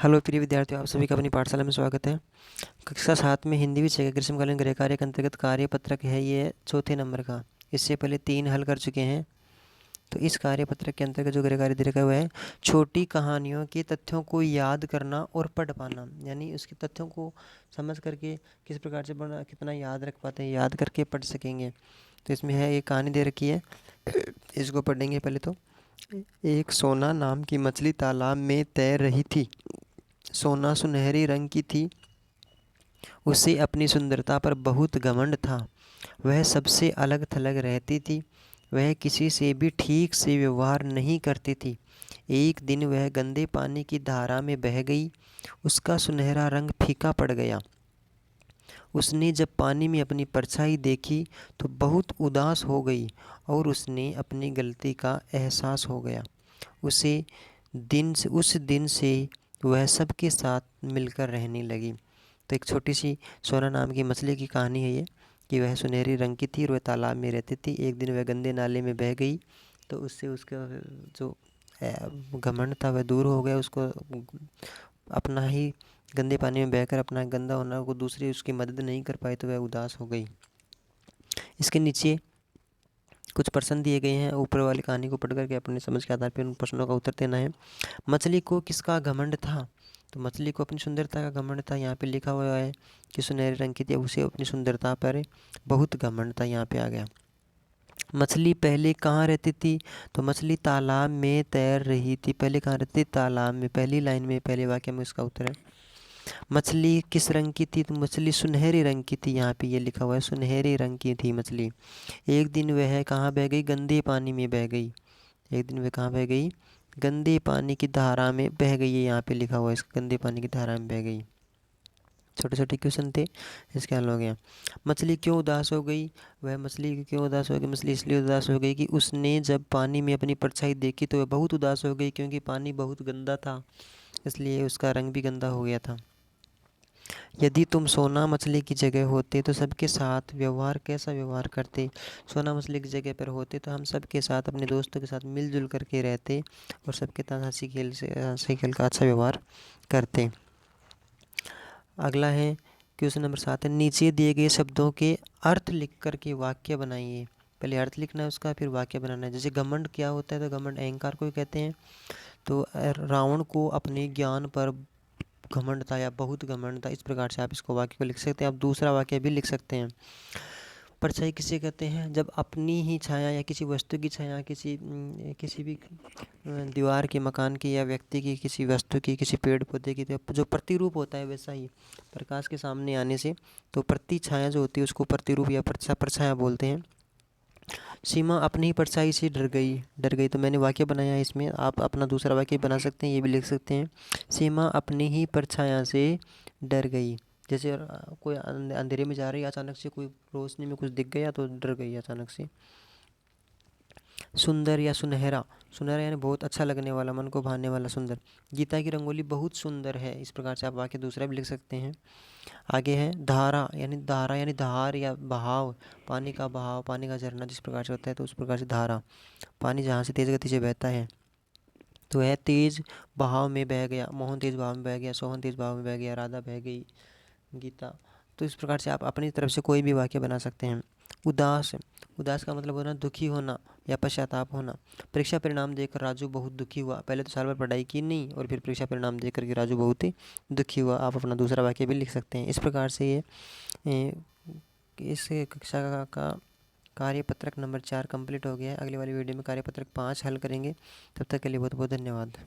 Hello प्रिय विद्यार्थियों, आप सभी का अपनी पाठशाला में स्वागत है। कक्षा 7 में हिंदी विषय का ग्रीष्मकालीन गृह कार्य के अंतर्गत कार्य पत्रक है ये चौथे नंबर का। इससे पहले 3 हल कर चुके हैं। तो इस कार्य पत्रक के अंतर्गत जो गृह कार्य दे रखा हुआ है, छोटी कहानियों के तथ्यों को याद करना और पढ़ पाना, यानी उसके तथ्यों को समझ करके किस प्रकार से पढ़ना, कितना याद रख पाते हैं, याद करके पढ़ सकेंगे। तो इसमें है एक कहानी दे रखी है, इसको पढ़ेंगे। पहले तो, एक सोना नाम की मछली तालाब में तैर रही थी। सोना सुनहरे रंग की थी। उसे अपनी सुंदरता पर बहुत घमंड था। वह सबसे अलग थलग रहती थी। वह किसी से भी ठीक से व्यवहार नहीं करती थी। एक दिन वह गंदे पानी की धारा में बह गई। उसका सुनहरा रंग फीका पड़ गया। उसने जब पानी में अपनी परछाई देखी तो बहुत उदास हो गई और उसने अपनी गलती का एहसास हो गया। उस दिन से वह सबके साथ मिलकर रहने लगी। तो एक छोटी सी सोना नाम की मछली की कहानी है ये, कि वह सुनहरी रंग की थी और वह तालाब में रहती थी। एक दिन वह गंदे नाले में बह गई तो उससे उसका जो घमंड था वह दूर हो गया। उसको अपना ही गंदे पानी में बहकर अपना गंदा होना को दूसरी उसकी मदद नहीं कर पाई तो वह उदास हो गई। इसके नीचे कुछ प्रश्न दिए गए हैं। ऊपर वाली कहानी को पढ़ करके अपने समझ के आधार पर उन प्रश्नों का उत्तर देना है। मछली को किसका घमंड था? तो मछली को अपनी सुंदरता का घमंड था। यहाँ पे लिखा हुआ है कि सुनहरे रंग की थी, उसे अपनी सुंदरता पर बहुत घमंड था। यहाँ पे आ गया। मछली पहले कहाँ रहती थी? तो मछली तालाब में तैर रही थी। पहले कहाँ रहती थी? तालाब में। पहली लाइन में, पहले वाक्य में इसका उत्तर है। मछली किस रंग की थी? तो मछली सुनहरे रंग की थी। यहाँ पे ये लिखा हुआ है सुनहरे रंग की थी मछली। एक दिन वह कहाँ बह गई? गंदे पानी में बह गई। एक दिन वह कहाँ बह गई? गंदे पानी की धारा में बह गई है। यहाँ पे लिखा हुआ है इसका, गंदे पानी की धारा में बह गई। छोटे छोटे क्वेश्चन थे, इसके हल हो गया। मछली क्यों उदास हो गई? वह मछली क्यों उदास हो गई? मछली इसलिए उदास हो गई कि उसने जब पानी में अपनी परछाई देखी तो वह बहुत उदास हो गई, क्योंकि पानी बहुत गंदा था, इसलिए उसका रंग भी गंदा हो गया था। यदि तुम सोना मछली की जगह होते तो सबके साथ कैसा व्यवहार करते? सोना मछली की जगह पर होते तो हम सबके साथ, अपने दोस्तों के साथ मिलजुल करके रहते और सबके साथ हंसी खेल का अच्छा व्यवहार करते। अगला है क्वेश्चन नंबर 7 है, नीचे दिए गए शब्दों के अर्थ लिख करके वाक्य बनाइए। पहले अर्थ लिखना है उसका, फिर वाक्य बनाना है। जैसे घमंड क्या होता है? तो घमंड अहंकार को ही कहते हैं। तो रावण को अपने ज्ञान पर घमंड था या बहुत घमंड था। इस प्रकार से आप इसको वाक्य को लिख सकते हैं। आप दूसरा वाक्य भी लिख सकते हैं। परछाई किसे कहते हैं? जब अपनी ही छाया या किसी वस्तु की छाया किसी भी दीवार की, मकान की या व्यक्ति की, किसी वस्तु की, किसी पेड़ पौधे की, तो जो प्रतिरूप होता है वैसा ही प्रकाश के सामने आने से, तो प्रति छाया जो होती है उसको प्रतिरूप या परछाया बोलते हैं। सीमा अपनी ही परछाई से डर गई। तो मैंने वाक्य बनाया है इसमें, आप अपना दूसरा वाक्य बना सकते हैं, ये भी लिख सकते हैं। सीमा अपनी ही परछाया से डर गई। जैसे कोई अंधेरे में जा रही है, अचानक से कोई रोशनी में कुछ दिख गया तो डर गई अचानक से। सुंदर या सुनहरा, सुनहरा यानी बहुत अच्छा लगने वाला, मन को भाने वाला, सुंदर। गीता की रंगोली बहुत सुंदर है। इस प्रकार से आप वाक्य दूसरा भी लिख सकते हैं। आगे है धारा यानी धार या बहाव, पानी का बहाव, पानी का झरना जिस प्रकार से होता है तो उस प्रकार से धारा, पानी जहाँ से तेज गति से बहता है। तो वह तेज बहाव में बह गया। मोहन तेज बहाव में बह गया, सोहन तेज बहाव में बह गया, राधा बह गई, गीता। तो इस प्रकार से आप अपनी तरफ से कोई भी वाक्य बना सकते हैं। उदास, उदास का मतलब होना दुखी होना या पश्चाताप होना। परीक्षा परिणाम देखकर राजू बहुत दुखी हुआ। पहले तो साल भर पढ़ाई की नहीं और फिर परीक्षा परिणाम देख करके राजू बहुत ही दुखी हुआ। आप अपना दूसरा वाक्य भी लिख सकते हैं। इस प्रकार से ये इस कक्षा का कार्यपत्रक नंबर 4 कंप्लीट हो गया है। अगली वाली वीडियो में कार्यपत्रक 5 हल करेंगे। तब तक के लिए बहुत बहुत धन्यवाद।